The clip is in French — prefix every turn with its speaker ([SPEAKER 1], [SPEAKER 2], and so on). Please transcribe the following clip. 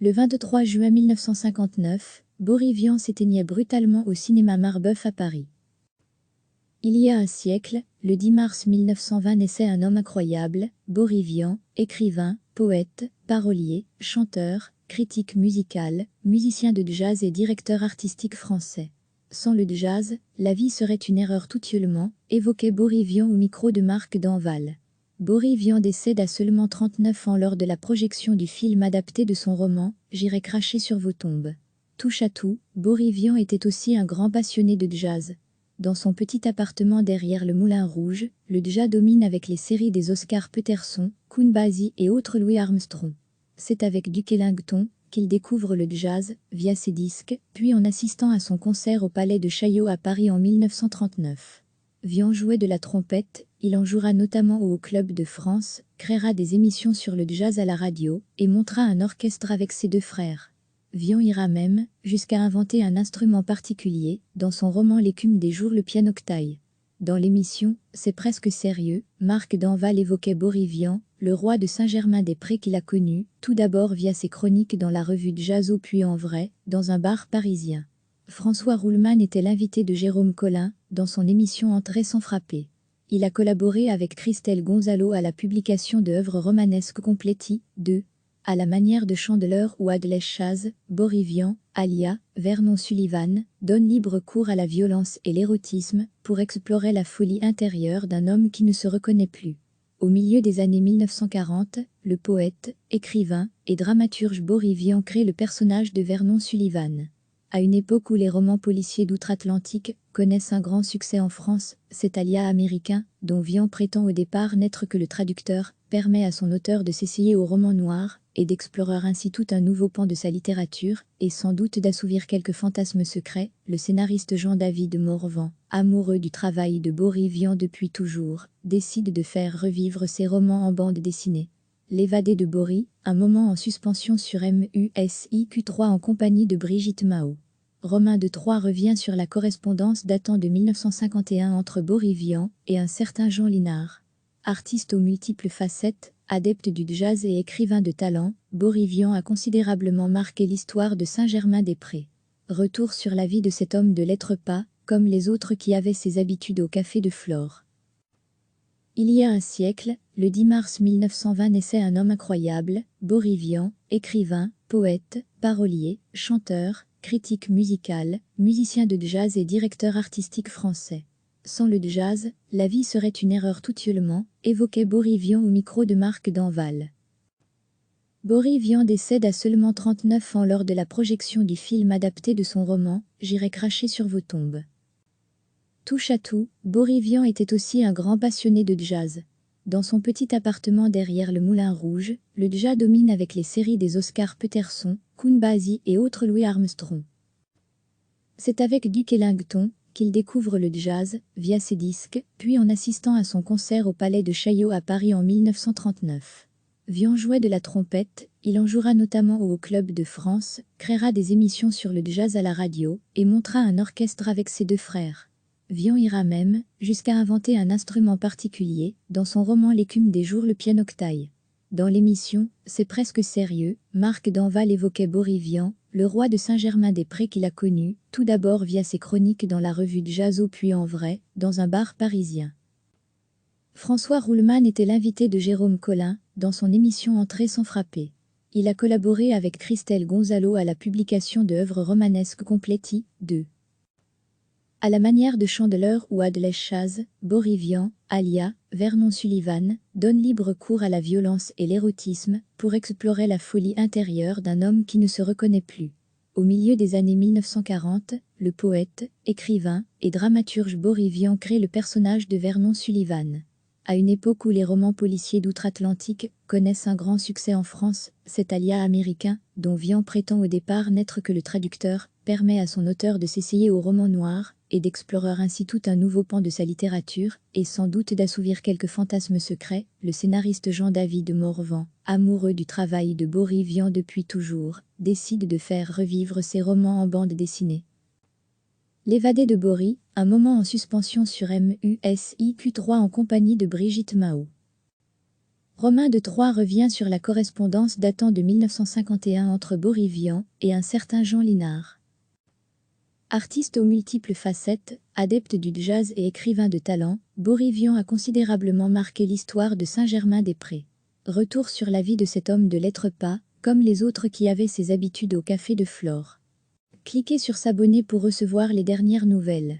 [SPEAKER 1] Le 23 juin 1959, Boris Vian s'éteignait brutalement au cinéma Marbeuf à Paris. Il y a un siècle, le 10 mars 1920 naissait un homme incroyable, Boris Vian, écrivain, poète, parolier, chanteur, critique musical, musicien de jazz et directeur artistique français. Sans le jazz, la vie serait une erreur toutieusement, évoquait Boris Vian au micro de Marc Danval. Boris Vian décède à seulement 39 ans lors de la projection du film adapté de son roman « J'irai cracher sur vos tombes ». Touche à tout, Boris Vian était aussi un grand passionné de jazz. Dans son petit appartement derrière le Moulin Rouge, le jazz domine avec les séries des Oscar Peterson, Count Basie et autres Louis Armstrong. C'est avec Duke Ellington qu'il découvre le jazz, via ses disques, puis en assistant à son concert au Palais de Chaillot à Paris en 1939. Vian jouait de la trompette, il en jouera notamment au Club de France, créera des émissions sur le jazz à la radio, et montera un orchestre avec ses deux frères. Vian ira même jusqu'à inventer un instrument particulier, dans son roman L'écume des jours le pianoctaille. Dans l'émission « C'est presque sérieux », Marc Danval évoquait Boris Vian, le roi de Saint-Germain-des-Prés qu'il a connu, tout d'abord via ses chroniques dans la revue Jazzo puis en vrai, dans un bar parisien. François Ruhlmann était l'invité de Jérôme Collin, dans son émission Entrer sans frapper. Il a collaboré avec Christelle Gonzalo à la publication de œuvres romanesques complétées, de À la manière de Chandler ou Adlai Chaz, Boris Vian, Alia, Vernon Sullivan, donne libre cours à la violence et l'érotisme pour explorer la folie intérieure d'un homme qui ne se reconnaît plus. Au milieu des années 1940, le poète, écrivain et dramaturge Boris Vian crée le personnage de Vernon Sullivan. À une époque où les romans policiers d'outre-Atlantique connaissent un grand succès en France, cet Alia américain, dont Vian prétend au départ n'être que le traducteur, permet à son auteur de s'essayer au roman noir et d'explorer ainsi tout un nouveau pan de sa littérature, et sans doute d'assouvir quelques fantasmes secrets. Le scénariste Jean-David Morvan, amoureux du travail de Boris Vian depuis toujours, décide de faire revivre ses romans en bande dessinée. L'évadé de Boris, un moment en suspension sur MUSIQ3 en compagnie de Brigitte Mao. Romain de Troyes revient sur la correspondance datant de 1951 entre Boris Vian et un certain Jean Linard. Artiste aux multiples facettes, adepte du jazz et écrivain de talent, Boris Vian a considérablement marqué l'histoire de Saint-Germain-des-Prés. Retour sur la vie de cet homme de lettres pas, comme les autres qui avaient ses habitudes au café de Flore. Il y a un siècle, le 10 mars 1920 naissait un homme incroyable, Boris Vian, écrivain, poète, parolier, chanteur, critique musical, musicien de jazz et directeur artistique français. Sans le jazz, la vie serait une erreur toutieusement, évoquait Boris Vian au micro de Marc Danval. Boris Vian décède à seulement 39 ans lors de la projection du film adapté de son roman « J'irai cracher sur vos tombes ». Touche à tout, Boris Vian était aussi un grand passionné de jazz. Dans son petit appartement derrière le Moulin Rouge, le jazz domine avec les séries des Oscar Peterson, Count Basie et autres Louis Armstrong. C'est avec Duke Ellington qu'il découvre le jazz, via ses disques, puis en assistant à son concert au Palais de Chaillot à Paris en 1939. Vian jouait de la trompette, il en jouera notamment au Club de France, créera des émissions sur le jazz à la radio, et montera un orchestre avec ses deux frères. Vian ira même jusqu'à inventer un instrument particulier, dans son roman L'écume des jours le pianoctaille. Dans l'émission « C'est presque sérieux », Marc Danval évoquait Boris Vian, le roi de Saint-Germain-des-Prés qu'il a connu, tout d'abord via ses chroniques dans la revue Jazzo puis en vrai, dans un bar parisien. François Ruhlmann était l'invité de Jérôme Collin, dans son émission Entrer sans frapper. Il a collaboré avec Christelle Gonzalo à la publication de œuvres romanesques complétées, de À la manière de Chandler ou Adlai Chaz, Boris Vian, Alia, Vernon Sullivan, donne libre cours à la violence et l'érotisme pour explorer la folie intérieure d'un homme qui ne se reconnaît plus. Au milieu des années 1940, le poète, écrivain et dramaturge Boris Vian crée le personnage de Vernon Sullivan. À une époque où les romans policiers d'outre-Atlantique connaissent un grand succès en France, cet Alia américain, dont Vian prétend au départ n'être que le traducteur, permet à son auteur de s'essayer au roman noir et d'explorer ainsi tout un nouveau pan de sa littérature, et sans doute d'assouvir quelques fantasmes secrets. Le scénariste Jean-David Morvan, amoureux du travail de Boris Vian depuis toujours, décide de faire revivre ses romans en bande dessinée. L'évadé de Boris, un moment en suspension sur MUSIQ3 en compagnie de Brigitte Mao. Romain de Troyes revient sur la correspondance datant de 1951 entre Boris Vian et un certain Jean Linard. Artiste aux multiples facettes, adepte du jazz et écrivain de talent, Boris Vian a considérablement marqué l'histoire de Saint-Germain-des-Prés. Retour sur la vie de cet homme de lettres pas, comme les autres qui avaient ses habitudes au Café de Flore. Cliquez sur s'abonner pour recevoir les dernières nouvelles.